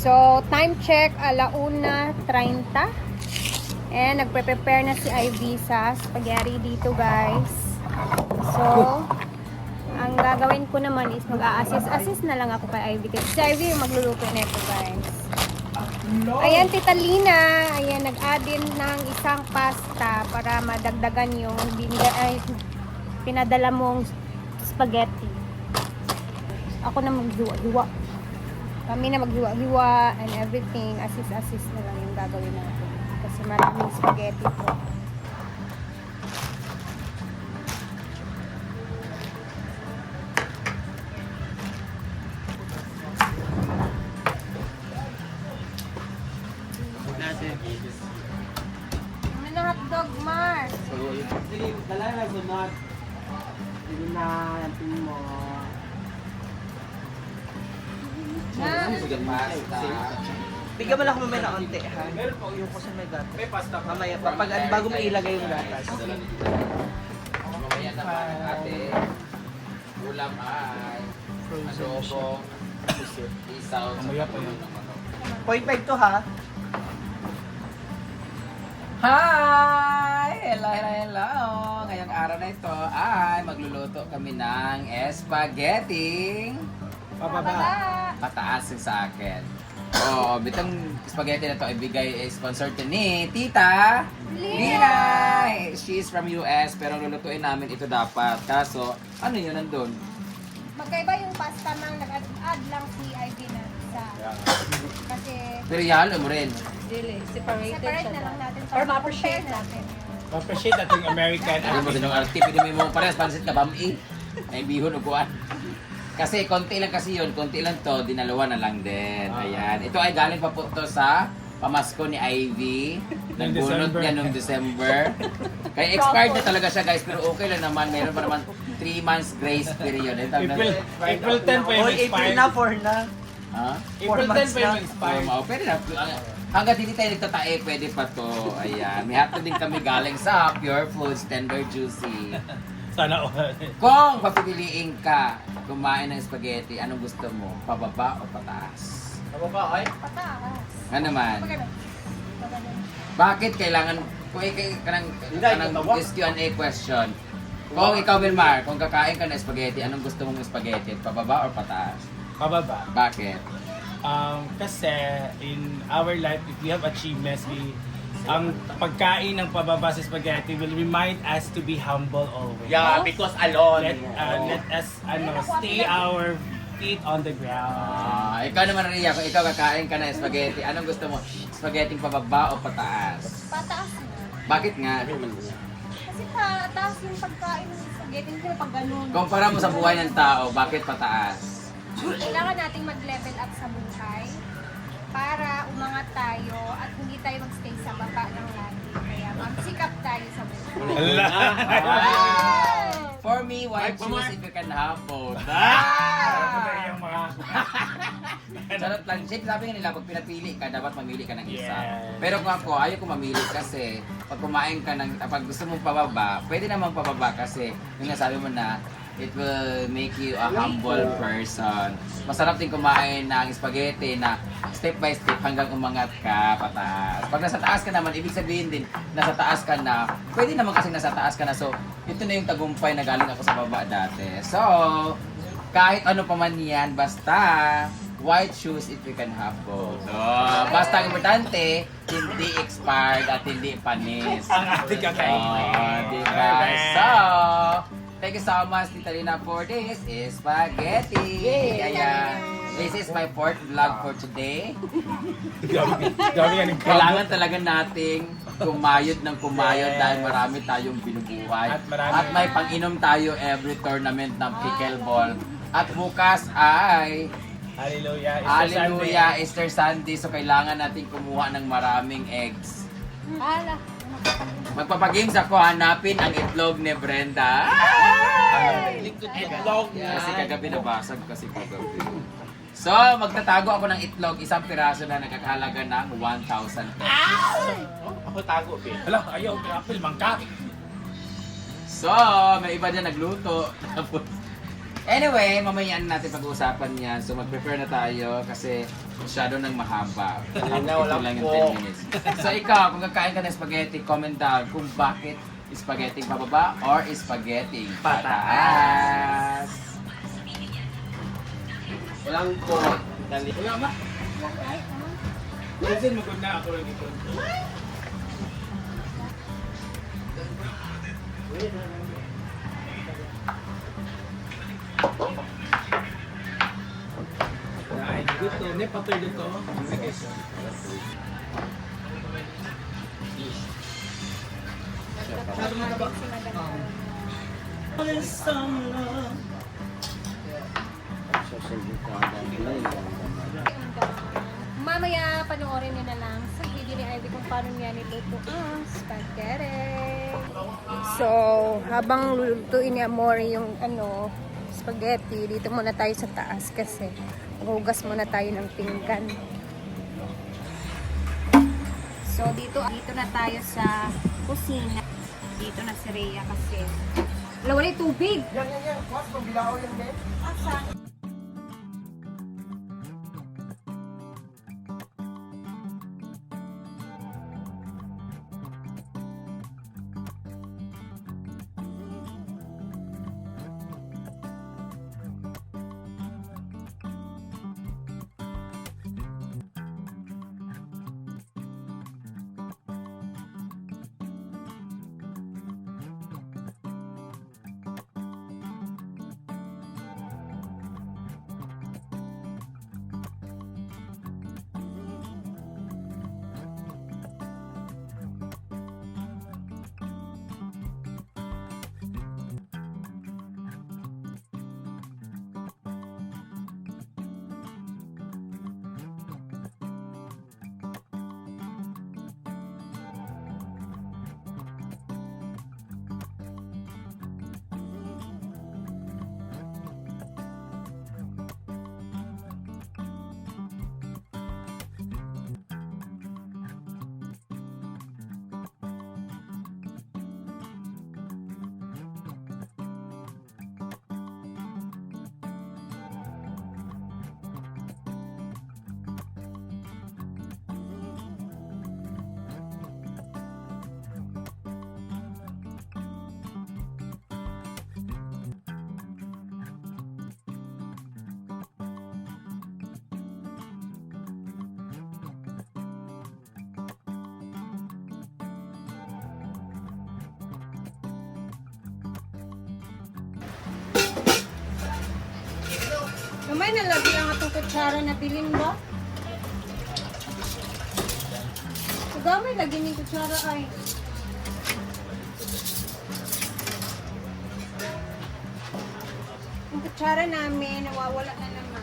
So, time check, 1:30. And nagpe-prepare na si Ivy sa spaghetti dito, guys. So, ang gagawin ko naman is mag-a-assist na lang ako kay Ivy. Kasi si Ivy yung magluluto nito, guys. Ayan, Tita Lina. Ayan, nag-add in ng isang pasta para madagdagan yung pinadala mong spaghetti. Ako na maghiwa-hiwa. Kami na maghiwa-hiwa and everything. Assist na lang yung gagawin natin. Kasi maraming spaghetti po. Ano na hotdog, Mar? Dala na sunod. Hindi na natin mo. Bigyan mo lang ako mamaya na konti, ha? Yung ko sa may gatas. May pasta pa. Mamaya pa. Bago mo ilagay yung gatas. Mamaya naman ang ating ulam ay adobo, isaw, Mamaya pa yun. 0.5 to, ha? Hi! Hello! Ngayong araw na ito ay magluluto kami ng spaghetti. Pataas yung sa akin. Oo, bitang spaghetti na to ibigay sponsor to ni Tita Lina. She's from US pero lulutuin namin ito dapat. Kaso, ano yun nandun? Magkaiba yung pasta mang nag-add lang si Ivy na isa. Kasi Pero yalo mo rin. separate na lang natin. Or ma-appreciate natin. Ma-appreciate natin yung American. Ano mo din yung artip, hindi mo parehas pansit ka bami. May bihon o kuan. Kasi konti lang kasi yun, konti lang to, dinalawa na lang din. Ayan. Ito ay galing pa po to sa pamasko ni Ivy. Nagbunot niya noong December. Kaya expired na talaga siya guys, pero okay lang naman. Meron pa naman 3 months grace period. April 10 pa yung April expired. na, 4 na. Ha? April 10 pa yung expired. Pwede na. Hanggang hindi tayo nagtatae, pwede pa to. Ayan. May hotdog din kami galing sa Pure Foods, Tender Juicy. Sana all. Kung papipiliin ka kumain ng spaghetti, anong gusto mo? Pababa o pataas? Pataas. Ano naman? Magano? Bakit kailangan, kung kanang Q&A question, kung ikaw Wilmar, kung kakain ka ng spaghetti, anong gusto mong spaghetti? Pababa or pataas? Pababa. Bakit? Kasi in our life, if we have achievements, ang pagkain ng pababa sa spaghetti will remind us to be humble always. Yeah, because alone. Let us stay our feet on the ground. Ikaw naman Ria, kung ikaw kakain ka ng spaghetti, anong gusto mo? Spaghetti pababa o pataas? Pataas na. Bakit nga? Kasi pataas yung pagkain ng spaghetti. Hindi pag ganun. Kumpara mo sa buhay ng tao, bakit pataas? Kailangan nating mag-level up sa buhay para umangat tayo at hindi tayo magstay sa baba ng lagi. Kaya magsikap tayo sa buhay. For me, why choose if you can have both? Yung mga... Charot lang. Siyempre sabi nga nila, pag pinapili ka, dapat mamili ka ng isa. Yes. Pero kung ako, ayaw ko mamili kasi pag kumain ka ng, pag gusto mong pababa, pwede namang pababa kasi yung nasabi mo na, it will make you a humble person. Masarap din kumain ng spaghetti na step by step hanggang umangat ka pataas. Pag nasa taas ka naman, ibig sabihin din, nasa taas ka na, pwede naman kasi nasa taas ka na. So, ito na yung tagumpay na galing ako sa baba dati. So, kahit ano pa man yan, basta white shoes if you can have both. So, basta ang importante, hindi expired at hindi panis. Ang ating kakainin. Diba? So, thank you so much, Tita Lina, for this spaghetti. Ayan. This is my 4th vlog for today. Dami yan yung Kailangan talaga nating kumayod ng kumayod dahil marami tayong binubuhay. At marami- At may pang-inom tayo every tournament ng pickleball. At bukas ay Hallelujah. Hallelujah, Easter Sunday. So kailangan natin kumuha ng maraming eggs. Hala. Magpapagames ako, hanapin ang itlog ni Brenda. Itlog Kasi kagabi nabasag kasi kagabi. So, magtatago ako ng itlog, isang piraso na nagkakahalaga ng 1,000 pesos. Ako tago, Pin. Hala, ayaw, apple, mangka. So, may iba dyan nagluto. Tapos, anyway, mamaya natin pag-uusapan yan. So, mag-prepare na tayo kasi masyado nang mahaba. Kanina, Ito walang lang yung po. 10 minutes. So ikaw, kung kakain ka ng spaghetti, comment down kung bakit spaghetti pababa or spaghetti pataas. Walang po. Dali. Wala ma. Minsan magod na ako rin ito. Ay, dito. Ne, patoy dito. Mamaya, panoorin nyo na lang sa video ni Ivy kung paano niya niluto ang spaghetti. So, habang lulutuin ni Amore yung spaghetti, dito muna tayo sa taas kasi maghugas muna tayo ng pinggan. So, dito na tayo sa kusina. Dito na si Rhea kasi wala yung tubig. Yan. Mas, pagbilao yan din. Kamay na lagi ang atong kutsara na bilin ba? Gamay lagi ng kutsara ay. Ang kutsara namin nawawala na naman.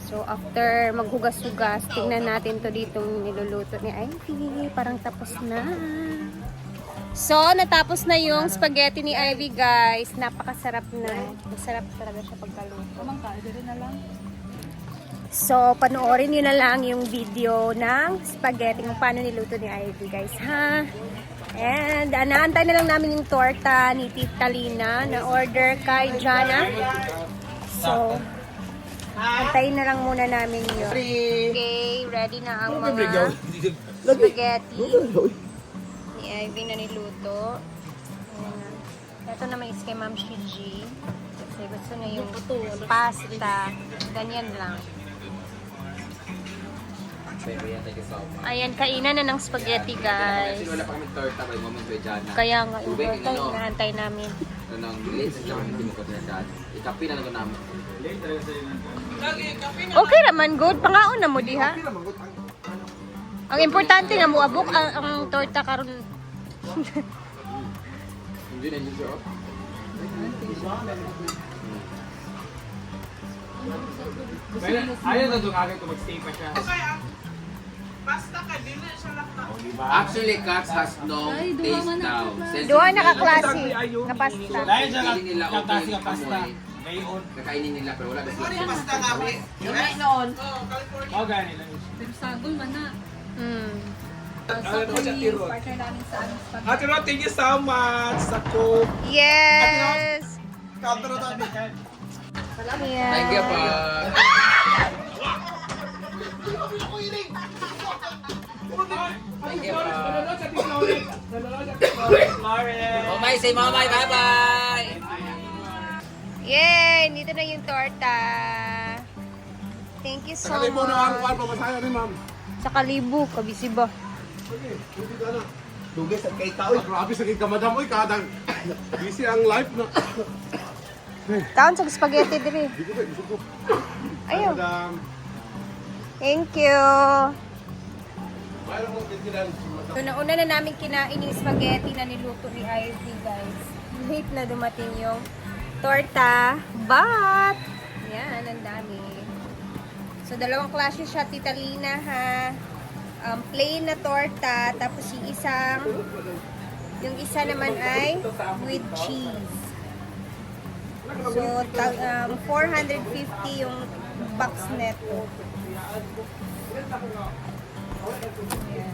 So, after maghugas-hugas, tingnan natin to ditong niluluto ni Ivy. Parang tapos na. So, natapos na yung spaghetti ni Ivy, guys. Napakasarap na. Masarap talaga siya pagkaluto. So, panoorin nyo na lang yung video ng spaghetti kung paano niluto ni Ivy, guys, ha? And, naantay na lang namin yung torta ni Tita Lina na order kay Jana. So, antayin na lang muna namin yun. Okay, ready na ang mga spaghetti ni Ivy na niluto. Ayan. Ito naman is kay Ma'am Shiji. Kasi gusto na yung pasta. Ganyan lang. Ayan, kainan na ng spaghetti, guys. Kasi wala pa kami torta by moment by Jana. Kaya nga, yung Tubig, torta, ano? inaantay namin. Nang late sa kami hindi mo ko tinadaan. Ikapi na lang ko namin. Okay naman, good. Pangaon na mo diha. Ang importante nga mo abok ang torta karon. Hindi na yung siya. Ayaw na doon agad kung mag-stay pa siya. Actually, Cats has no taste now. Since Duha hindi na ka-klase nga pasta. Dahil siya Kainin nila katas okay ka pasta. amoy. Ngayon. Kakainin nila pero wala kasi. Oh, gani lang. Mm. Ate Ro, thank you so much sa cook. Yes. Yeah. Thank you po. Thank you po. Mamay, say mamay, bye-bye! Yay! Dito na yung torta. Thank you so much. Sa kalibo, kabisi ba? Tugis at kay Tao. Grabe sa kay Kamadam. Uy, kadang. Busy ang life na. Taon sa spaghetti dire. Ayaw. Madam. Thank you. Mayroon mo kintilan. So, nauna na namin kinain yung spaghetti na niluto ni Ivy, guys. Late na dumating yung torta. But, yan, ang dami. So, dalawang klase siya, Tita Lina, ha. Plain na torta, tapos yung isa naman ay with cheese. So, 450 yung box neto. Ayan.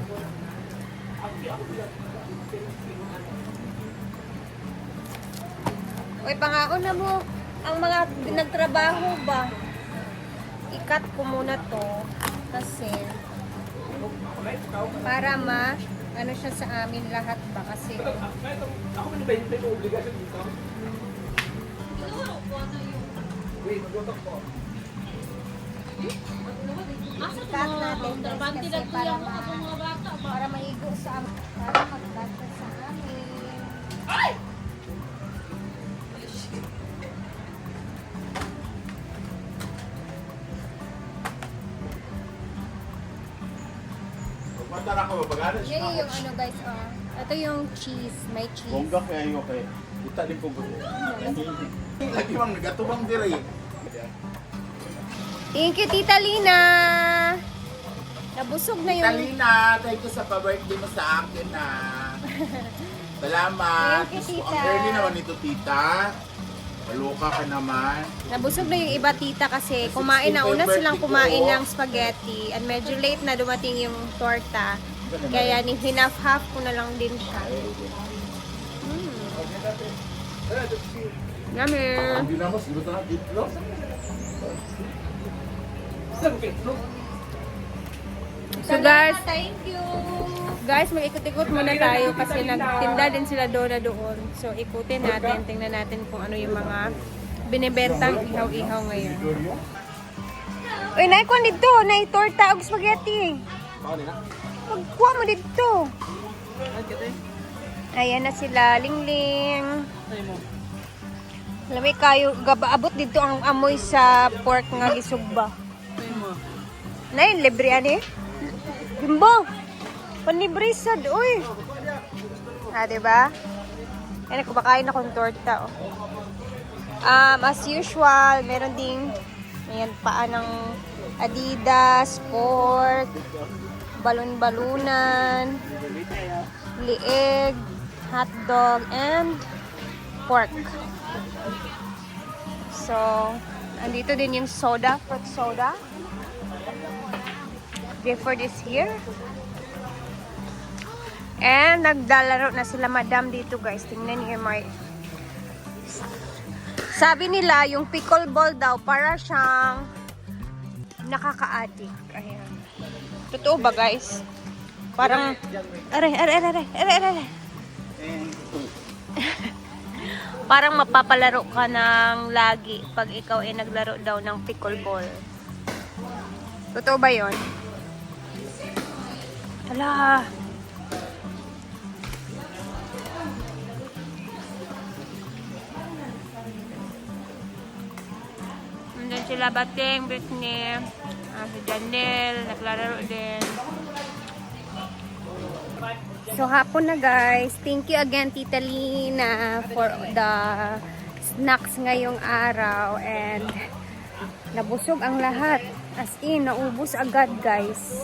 Uy, pangako na mo, ang mga nagtrabaho ba, i-cut ko muna to kasi para ano siya sa amin lahat ba kasi cut natin guys, kasi para maigo sa amin, para mag-cut sa amin. Pagmandar ako, mabagalan Yan yung ano guys, ito yung cheese, may cheese. Bongga kaya yung okay. Buta din ko gusto. Lagi mang nagatubang dire. Thank you, Tita Lina! Nabusog na yung... Talina, thank you sa pa-birthday mo sa akin na. Salamat. Thank you, Gusto- tita. Ang early naman nito, tita. Maluka ka naman. Nabusog na yung iba, tita, kasi kumain na. Una silang kumain ng spaghetti. And medyo late na dumating yung torta. Kaya hinaf-half ko na lang din siya. Yummy! Hindi na mas, gusto na dito. So guys, Thank you. guys, mag-ikot-ikot muna tayo kasi nagtinda din sila doon. So ikutin natin, tingnan natin kung ano yung mga binibentang ihaw-ihaw ngayon. Uy, naikuan dito, torta og spaghetti. Magkuha mo dito. Ayan na sila, lingling. Lamay kayo, gabaabot dito ang amoy sa pork nga gisugba. Nay, libre ani. Bimbo. Panibrisad, uy. Diba? Ayan, kumakain akong torta, oh. As usual, meron ding ayan, paa ng Adidas, pork, balon-balunan, lieg, hotdog, and pork. So, andito din yung soda, fruit soda. Before this here. And nagdalaro na sila madam dito guys. Tingnan niyo may... Sabi nila yung pickleball daw para siyang nakaka-addict. Ayan. Totoo ba guys? Parang... Aray. Parang mapapalaro ka ng lagi pag ikaw ay naglaro daw ng pickleball. Totoo ba yon? Hala. sila Bating, Britney, si Janelle, naglalaro din. So hapon na guys. Thank you again Tita Lina for the snacks ngayong araw. And nabusog ang lahat. As in, naubos agad guys.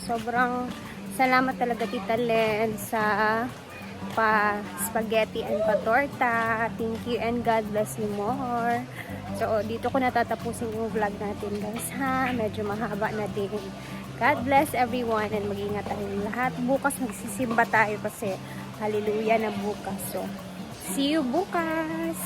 Sobrang salamat talaga Tita Len sa spaghetti and torta. Thank you and God bless you more. So dito ko natatapusin yung vlog natin guys ha. Medyo mahaba na din. God bless everyone and mag-ingat tayong lahat. Bukas magsisimba tayo kasi hallelujah na bukas. So see you bukas!